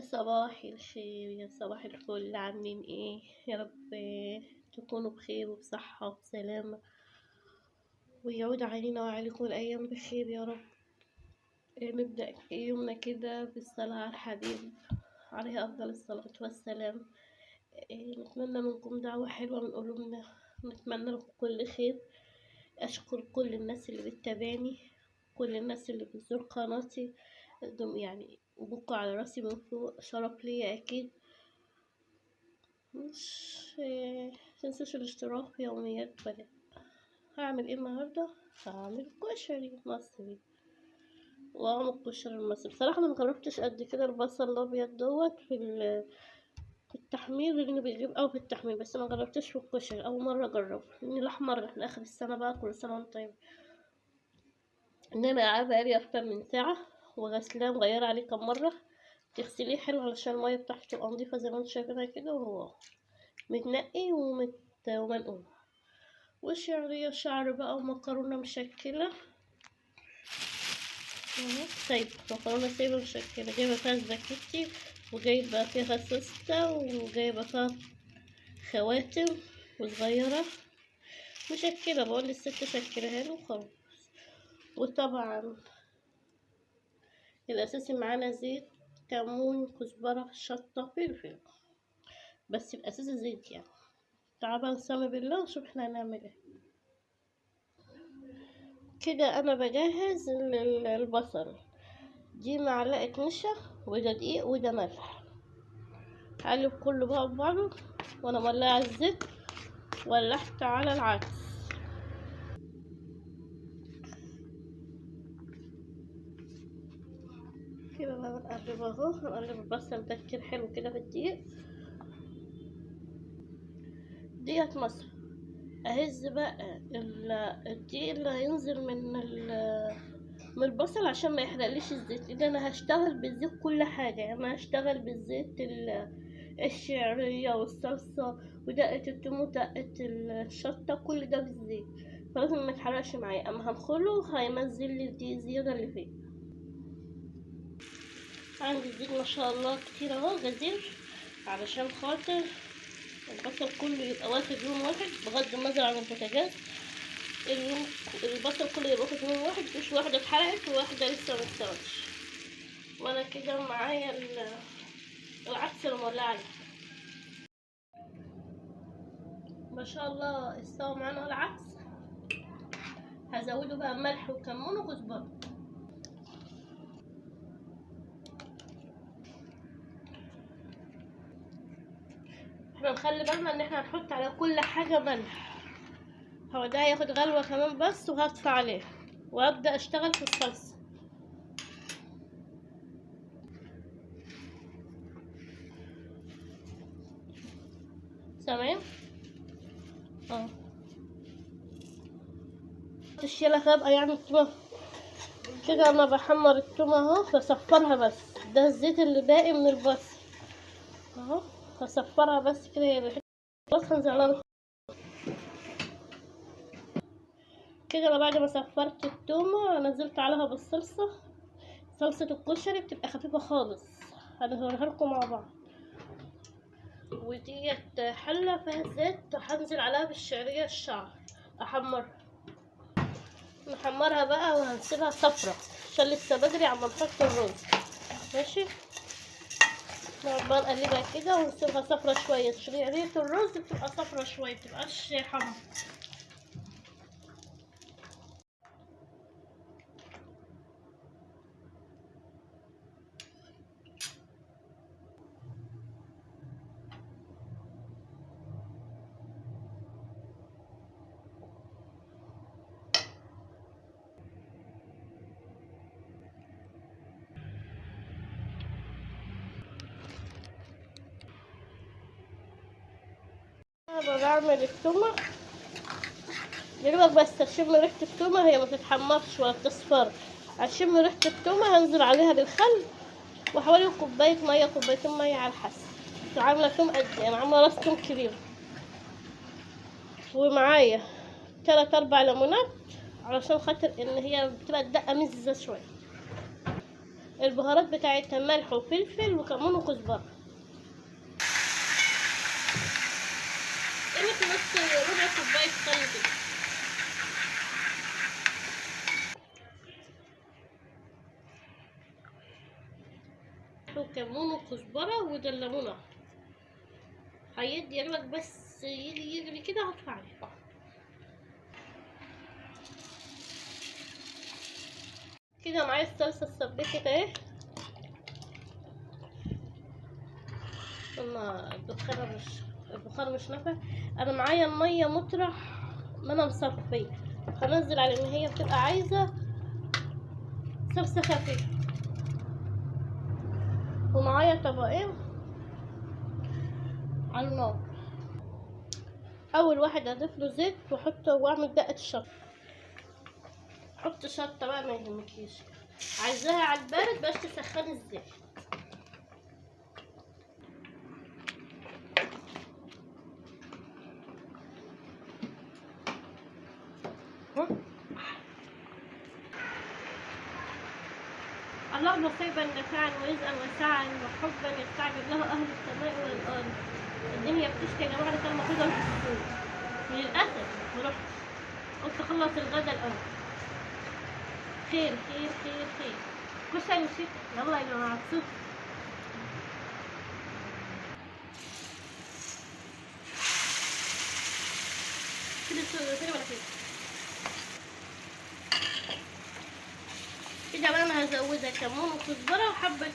صباح الخير، يا صباح الفل، عاملين ايه؟ يا رب تكونوا بخير وبصحة وبسلامة، ويعود علينا وعليكم الأيام بخير يا رب. نبدأ يومنا كده بالصلاة على الحبيب عليه أفضل الصلاة والسلام. نتمنى منكم دعوة حلوة من قلوبنا، نتمنى لكم كل خير. أشكر كل الناس اللي بتتابعني، كل الناس اللي بتزور قناتي، يعني بكوا على راسي من فوق، شرف ليا أكيد. مش تنسوش الاشتراك في يوميات بلد. هعمل ايه النهاردة؟ هعمل كشري مصري، واعمل كشري المصري. بصراحة انا مجربتش قد كده البصل الابيض دوت في التحمير، لانه بيجيب اوي في التحمير، بس ما جربتش في الكشري، اول مرة اجربه، لان الاحمر احنا اخر السنة بقى، كل سنة وانت طيب. انما قاعدة بقالي اكتر من ساعة وغسلاه مغيرة عليه كم مرة. تغسليه حلو علشان المية بتاعته تبقى نضيفة زي ما انتوا شايفينها كده، وهو متنقي ومنقوع. وشعرية شعر بقى، ومكرونة مشكلة سايبة، مكرونة سايبة مشكلة، جايبة فيها سباكيتي، وجايبة فيها سوستة، وجايبة فيها خواتم وصغيرة مشكلة، بقول للست شكلها له وخلاص. وطبعا الأساسي معانا زيت، كمون، كزبرة، شطة، فلفل، بس الأساسي زيت يعني. تعالى نسمي بالله ونشوف احنا هنعمل ايه. كده انا بجهز البصل، دي معلقة نشا، وده دقيق، وده ملح. هقلب كله بقى ببعضه، وانا مولعة الزيت ولحت على العدس. كده بقى بنقلب اهو، هنقلب البصل متكر حلو كده في الدقيق ديت مصر. اهز بقى الدقيق اللي هينزل من البصل عشان ما يحرقليش الزيت، لان انا هشتغل بالزيت كل حاجه، يعني انا هشتغل بالزيت الشعريه والصلصه ودقه التوم ودقه الشطه، كل ده بالزيت، فلازم ما يتحرقش معايا. اما هنخله هينزل لي الدقيق زياده اللي فيه. عندي الزيت ما شاء الله كتير اهو غزير، علشان خاطر البصل كله يبقى واخد لون واحد، بغض النظر عن البوتاجاز. البصل كله يبقى واخد لون واحد، مش واحده اتحرقت وواحده لسه مستوتش. وانا كده معايا العدس اللي مولع عليه ما شاء الله استوى معانا العدس. هزوده بقى ملح وكمون وكزبره. احنا نخلي بالنا ان احنا هنحط على كل حاجه ملح. هو ده هياخد غلوه كمان بس، وهطفي عليه وابدا اشتغل في الصلصه. سامعين؟ الشيله خابقه يعني التومه كده. انا بحمر التومه اهو، بصفرها بس، ده الزيت اللي باقي من البصل اهو، هصفرها بس كده. هي ريحتها خلاص، هنزل عليها كده. انا بعد ما صفرت التومه نزلت عليها بالصلصه. صلصه الكشري بتبقى خفيفه خالص، هنهرها لكم مع بعض. وديت حله فيها زيت، هنزل عليها بالشعريه الشعر نحمرها بقى، وهنسيبها صفرة عشان لسه بدري عم نحط الرز. ماشي، نقعد بقى نقلبها كده ونسيبها صفرة شويه، شعريه الرز بتبقى صفرة شويه، متبقاش حمرا. انا بعمل التومه يدوبك بس اشم ريحه التومه، هي ما تتحمرش ولا تصفر. اشم ريحه التومه هنزل عليها بالخل، وحوالي كوبايه ميه، كوبايتين ميه على الحسب. عامله توم قد ايه؟ انا عامله راس توم كبير، ومعايا 3 4 ليمونات علشان خاطر ان هي بتبقى الدقه مززه شويه. البهارات بتاعتها ملح وفلفل وكمون وكزبره. قيمة نص ربع كوباية خل كده. وكمون وكزبره وده الليمونه هيدي يا دوبك بس يغلي كده هطفي عليه. كده معايا الصلصه اتسبكت اهي. البخار مش نافع. انا معايا الميه مطرح ما انا مصفيه، هنزل على ان هي بتبقى عايزه صلصه خفيفه. ومعايا طبقين على النار. اول واحد اضيف له زيت واحطه واعمل دقه الشطه. حط شطه بقى ما يهمكيش، عايزاها على البارد بس تسخني الزيت. اللهم خيبا نفعا ورزقا وسعا وحبا يستعجب له اهل السماء والارض. الدنيا بتشكي يا جماعه، انا كان المفروض اروح السوق للاسف مرحت، قلت اخلص الغدا الاول. خير خير خير خير. خش على الشتا يلا يا جماعه الصبح. كده ولا كده. كده بقى انا هزودها كمون وكزبره وحبه